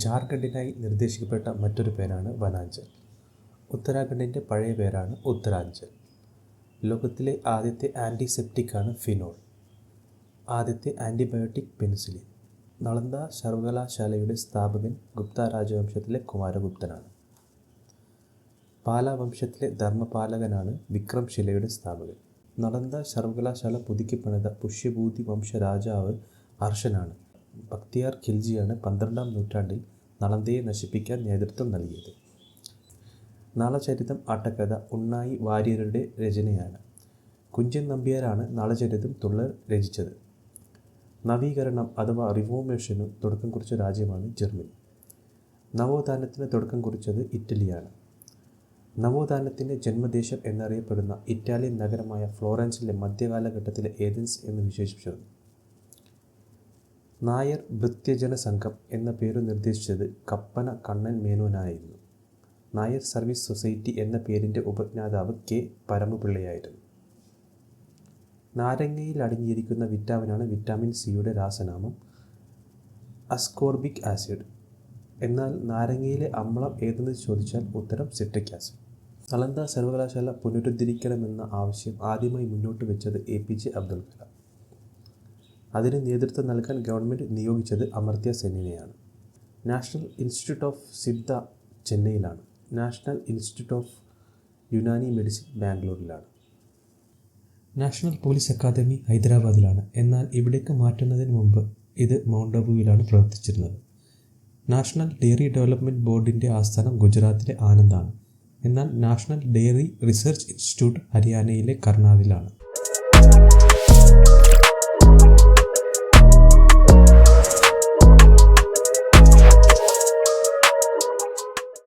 ജാർഖണ്ഡിനായി നിർദ്ദേശിക്കപ്പെട്ട മറ്റൊരു പേരാണ് വനാഞ്ചൽ. ഉത്തരാഖണ്ഡിൻ്റെ പഴയ പേരാണ് ഉത്തരാഞ്ചൽ. ലോകത്തിലെ ആദ്യത്തെ ആൻറ്റിസെപ്റ്റിക്കാണ് ഫിനോൾ. ആദ്യത്തെ ആൻറ്റിബയോട്ടിക് പെനിസിലിൻ. നളന്ദ സർവകലാശാലയുടെ സ്ഥാപകൻ ഗുപ്ത രാജവംശത്തിലെ കുമാരഗുപ്തനാണ്. പാല വംശത്തിലെ ധർമ്മപാലകനാണ് വിക്രംശിലയുടെ സ്ഥാപകൻ. നളന്ദ സർവകലാശാല പുതുക്കി പണിത പുഷ്യഭൂതി വംശ രാജാവ് ഹർഷനാണ്. ബക്തിയാർ ഖിൽജിയാണ് 12ാം നൂറ്റാണ്ടിൽ നളന്ദയെ നശിപ്പിക്കാൻ നേതൃത്വം നൽകിയത്. നളചരിതം ആട്ടക്കഥ ഉണ്ണായി വാര്യരുടെ രചനയാണ്. കുഞ്ചൻ നമ്പ്യാരാണ് നളചരിതം തുള്ളൽ രചിച്ചത്. നവീകരണം അഥവാ റിഫോർമേഷനു തുടക്കം കുറിച്ച രാജ്യമാണ് ജർമ്മനി. നവോത്ഥാനത്തിന് തുടക്കം കുറിച്ചത് ഇറ്റലിയാണ്. നവോത്ഥാനത്തിൻ്റെ ജന്മദേശം എന്നറിയപ്പെടുന്ന ഇറ്റാലിയൻ നഗരമായ ഫ്ലോറൻസിലെ മധ്യകാലഘട്ടത്തിലെ ഏതൻസ് എന്ന് വിശേഷിപ്പിച്ചിരുന്നു. നായർ ഭൃത്യജന സംഘം എന്ന പേരു നിർദ്ദേശിച്ചത് കപ്പന കണ്ണൻ മേനോനായിരുന്നു. നായർ സർവീസ് സൊസൈറ്റി എന്ന പേരിൻ്റെ ഉപജ്ഞാതാവ് കെ പരമപിള്ളയായിരുന്നു. നാരങ്ങയിൽ അടങ്ങിയിരിക്കുന്ന വിറ്റാമിനാണ് വിറ്റാമിൻ സിയുടെ രാസനാമം അസ്കോർബിക് ആസിഡ്. എന്നാൽ നാരങ്ങയിലെ അമ്ലം ഏതെന്ന് ചോദിച്ചാൽ ഉത്തരം സിട്രിക് ആസിഡ്. നളന്ദ സർവകലാശാല പുനരുദ്ധരിക്കണമെന്ന ആവശ്യം ആദ്യമായി മുന്നോട്ട് വെച്ചത് APJ അബ്ദുൽ കലാം. അതിന് നേതൃത്വം നൽകാൻ ഗവൺമെൻറ് നിയോഗിച്ചത് അമർത്യ സെന്നിനെയാണ്. നാഷണൽ ഇൻസ്റ്റിറ്റ്യൂട്ട് ഓഫ് സിദ്ധ ചെന്നൈയിലാണ്. National institute of Unani medicine ബാംഗ്ലൂരിലാണ്. നാഷണൽ പോലീസ് അക്കാദമി ഹൈദരാബാദിലാണ്. എന്നാൽ ഇവിടേക്ക് മാറ്റുന്നതിന് മുമ്പ് ഇത് മൗണ്ട് ആബുവിലാണ് പ്രവർത്തിച്ചിരുന്നത്. നാഷണൽ ഡെയറി ഡെവലപ്മെൻറ്റ് ബോർഡിൻ്റെ ആസ്ഥാനം ഗുജറാത്തിലെ ആനന്ദാണ്. എന്നാൽ നാഷണൽ ഡെയറി റിസർച്ച് ഇൻസ്റ്റിറ്റ്യൂട്ട് ഹരിയാനയിലെ കർണാലിലാണ്.